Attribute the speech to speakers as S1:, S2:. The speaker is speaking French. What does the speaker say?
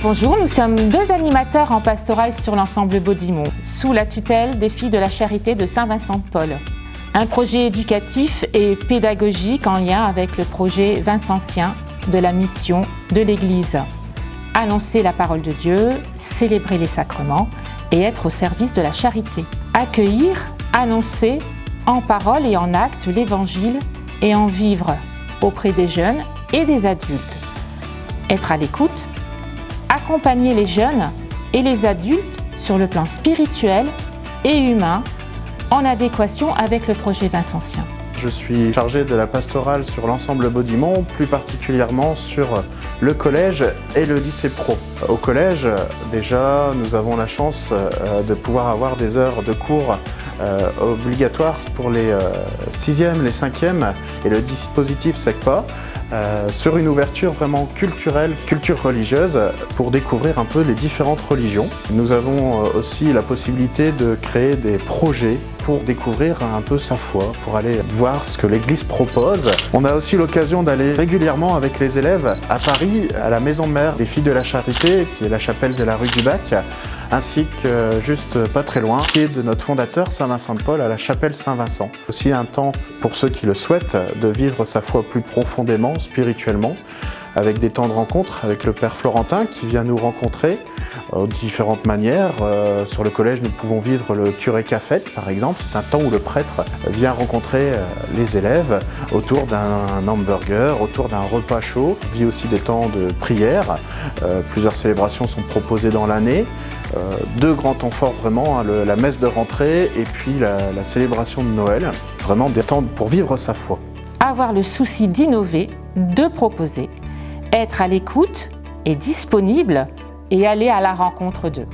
S1: Bonjour, nous sommes deux animateurs en pastoral sur l'ensemble Baudimont, sous la tutelle des Filles de la Charité de Saint-Vincent-de-Paul. Un projet éducatif et pédagogique en lien avec le projet vincentien de la mission de l'Église. Annoncer la parole de Dieu, célébrer les sacrements et être au service de la charité. Accueillir, annoncer en parole et en acte l'Évangile et en vivre auprès des jeunes et des adultes. Être à l'écoute, accompagner les jeunes et les adultes sur le plan spirituel et humain en adéquation avec le projet vincentien.
S2: Je suis chargé de la pastorale sur l'ensemble Baudimont, plus particulièrement sur le collège et le lycée pro. Au collège, déjà, nous avons la chance de pouvoir avoir des heures de cours obligatoires pour les 6e, les 5e et le dispositif SECPA, sur une ouverture vraiment culturelle, culture religieuse, pour découvrir un peu les différentes religions. Nous avons aussi la possibilité de créer des projets pour découvrir un peu sa foi, pour aller voir ce que l'Église propose. On a aussi l'occasion d'aller régulièrement avec les élèves à Paris, à la maison mère des Filles de la Charité, qui est la chapelle de la rue du Bac, ainsi que juste pas très loin, qui est de notre fondateur Saint-Vincent-de-Paul, à la chapelle Saint-Vincent. Aussi un temps pour ceux qui le souhaitent de vivre sa foi plus profondément, spirituellement, avec des temps de rencontre avec le Père Florentin qui vient nous rencontrer de différentes manières. Sur le collège, nous pouvons vivre le curé cafette, par exemple. C'est un temps où le prêtre vient rencontrer les élèves autour d'un hamburger, autour d'un repas chaud. On vit aussi des temps de prière. Plusieurs célébrations sont proposées dans l'année. Deux grands temps forts vraiment, hein, la messe de rentrée et puis la célébration de Noël. Vraiment des temps pour vivre sa foi.
S1: Avoir le souci d'innover, de proposer, être à l'écoute et disponible et aller à la rencontre d'eux.